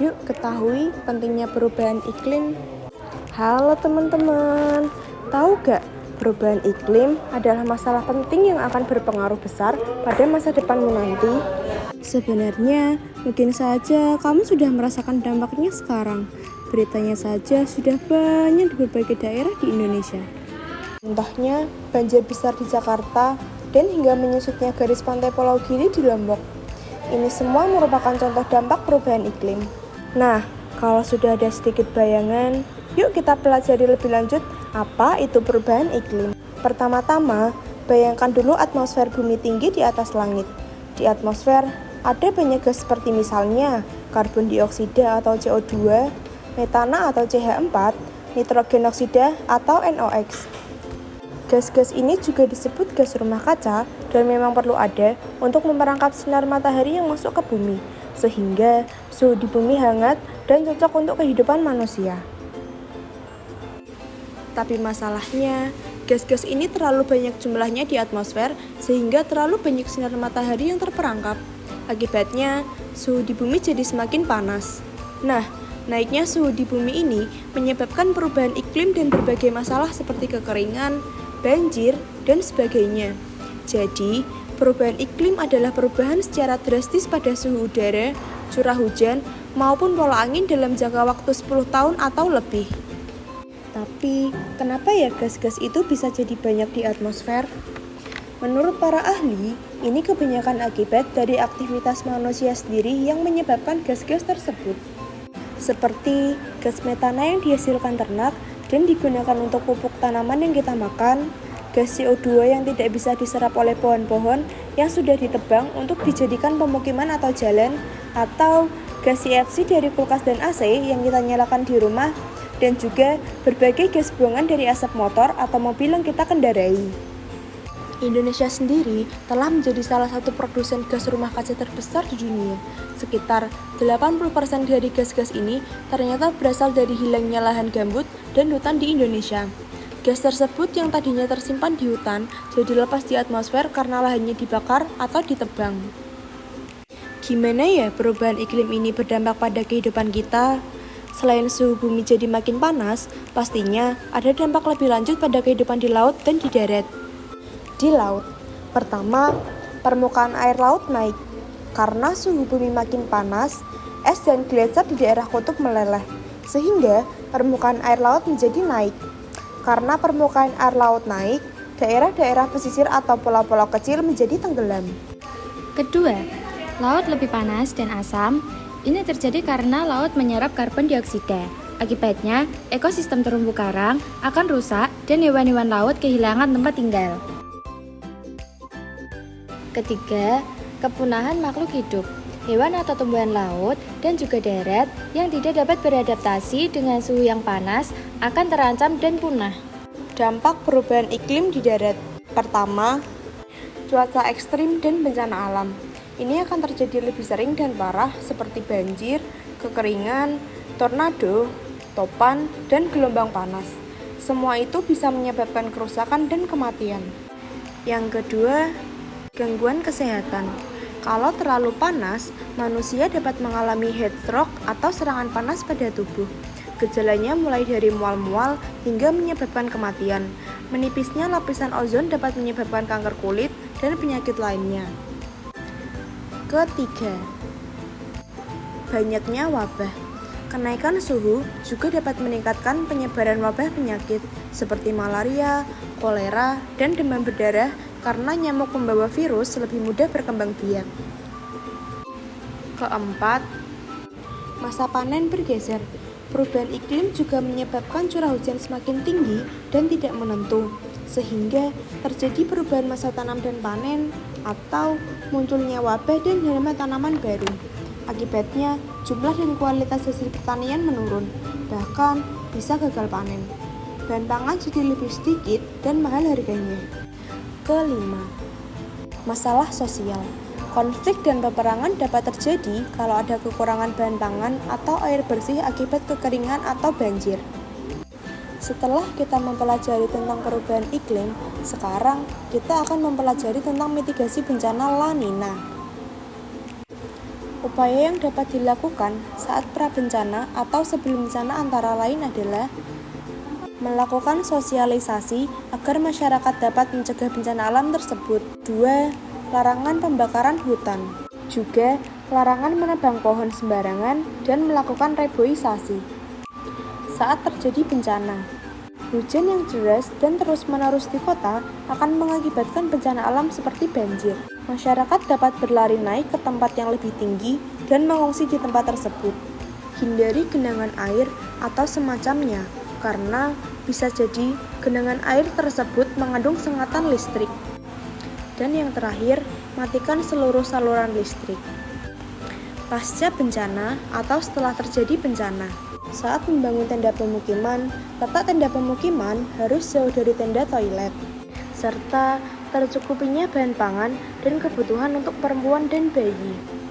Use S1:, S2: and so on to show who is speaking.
S1: Yuk ketahui pentingnya perubahan iklim. Halo teman-teman, tahu gak perubahan iklim adalah masalah penting yang akan berpengaruh besar pada masa depanmu nanti? Sebenarnya, mungkin saja kamu sudah merasakan dampaknya sekarang. Beritanya saja sudah banyak di berbagai daerah di Indonesia. Contohnya, banjir besar di Jakarta dan hingga menyusutnya garis pantai Pulau Gili di Lombok. Ini semua merupakan contoh dampak perubahan iklim. Nah, kalau sudah ada sedikit bayangan, yuk kita pelajari lebih lanjut apa itu perubahan iklim. Pertama-tama, bayangkan dulu atmosfer bumi tinggi di atas langit. Di atmosfer, ada banyak gas seperti misalnya karbon dioksida atau CO2, metana atau CH4, nitrogen oksida atau NOx. Gas-gas ini juga disebut gas rumah kaca dan memang perlu ada untuk memperangkap sinar matahari yang masuk ke bumi, sehingga suhu di bumi hangat dan cocok untuk kehidupan manusia. Tapi masalahnya, gas-gas ini terlalu banyak jumlahnya di atmosfer sehingga terlalu banyak sinar matahari yang terperangkap. Akibatnya, suhu di bumi jadi semakin panas. Nah, naiknya suhu di bumi ini menyebabkan perubahan iklim dan berbagai masalah seperti kekeringan, banjir, dan sebagainya. Jadi, perubahan iklim adalah perubahan secara drastis pada suhu udara, curah hujan, maupun pola angin dalam jangka waktu 10 tahun atau lebih. Tapi, kenapa ya gas-gas itu bisa jadi banyak di atmosfer? Menurut para ahli, ini kebanyakan akibat dari aktivitas manusia sendiri yang menyebabkan gas-gas tersebut. Seperti gas metana yang dihasilkan ternak dan digunakan untuk pupuk tanaman yang kita makan, gas CO2 yang tidak bisa diserap oleh pohon-pohon yang sudah ditebang untuk dijadikan pemukiman atau jalan, atau gas CFC dari kulkas dan AC yang kita nyalakan di rumah, dan juga berbagai gas buangan dari asap motor atau mobil yang kita kendarai. Indonesia sendiri telah menjadi salah satu produsen gas rumah kaca terbesar di dunia. Sekitar 80% dari gas-gas ini ternyata berasal dari hilangnya lahan gambut dan hutan di Indonesia. Gas tersebut yang tadinya tersimpan di hutan jadi lepas di atmosfer karena lahannya dibakar atau ditebang. Gimana ya perubahan iklim ini berdampak pada kehidupan kita? Selain suhu bumi jadi makin panas, pastinya ada dampak lebih lanjut pada kehidupan di laut dan di darat. Di laut, pertama, permukaan air laut naik. Karena suhu bumi makin panas, es dan gletser di daerah kutub meleleh, sehingga permukaan air laut menjadi naik. Karena permukaan air laut naik, daerah-daerah pesisir atau pulau-pulau kecil menjadi tenggelam.
S2: Kedua, laut lebih panas dan asam. Ini terjadi karena laut menyerap karbon dioksida. Akibatnya, ekosistem terumbu karang akan rusak dan hewan-hewan laut kehilangan tempat tinggal. Ketiga, kepunahan makhluk hidup. Hewan atau tumbuhan laut dan juga darat yang tidak dapat beradaptasi dengan suhu yang panas akan terancam dan punah.
S1: Dampak perubahan iklim di darat. Pertama, cuaca ekstrim dan bencana alam. Ini akan terjadi lebih sering dan parah seperti banjir, kekeringan, tornado, topan, dan gelombang panas. Semua itu bisa menyebabkan kerusakan dan kematian. Yang kedua, gangguan kesehatan. Kalau terlalu panas, manusia dapat mengalami heat stroke atau serangan panas pada tubuh. Gejalanya mulai dari mual-mual hingga menyebabkan kematian. Menipisnya lapisan ozon dapat menyebabkan kanker kulit dan penyakit lainnya. Ketiga, banyaknya wabah. Kenaikan suhu juga dapat meningkatkan penyebaran wabah penyakit seperti malaria, kolera, dan demam berdarah karena nyamuk pembawa virus lebih mudah berkembang biak. Keempat, masa panen bergeser. Perubahan iklim juga menyebabkan curah hujan semakin tinggi dan tidak menentu, sehingga terjadi perubahan masa tanam dan panen atau munculnya wabah dan hama tanaman baru. Akibatnya, jumlah dan kualitas hasil pertanian menurun, bahkan bisa gagal panen. Bahan pangan jadi lebih sedikit dan mahal harganya. Kelima, masalah sosial. Konflik dan peperangan dapat terjadi kalau ada kekurangan bahan pangan atau air bersih akibat kekeringan atau banjir. Setelah kita mempelajari tentang perubahan iklim, sekarang kita akan mempelajari tentang mitigasi bencana La Nina. Upaya yang dapat dilakukan saat prabencana atau sebelum bencana antara lain adalah melakukan sosialisasi agar masyarakat dapat mencegah bencana alam tersebut. 2. Larangan pembakaran hutan. Juga larangan menebang pohon sembarangan dan melakukan reboisasi. Saat terjadi bencana, hujan yang deras dan terus-menerus di kota akan mengakibatkan bencana alam seperti banjir. Masyarakat dapat berlari naik ke tempat yang lebih tinggi dan mengungsi di tempat tersebut. Hindari genangan air atau semacamnya, karena bisa jadi genangan air tersebut mengandung sengatan listrik. Dan yang terakhir, matikan seluruh saluran listrik. Pasca bencana atau setelah terjadi bencana, saat membangun tenda pemukiman, letak tenda pemukiman harus jauh dari tenda toilet, serta tercukupinya bahan pangan dan kebutuhan untuk perempuan dan bayi.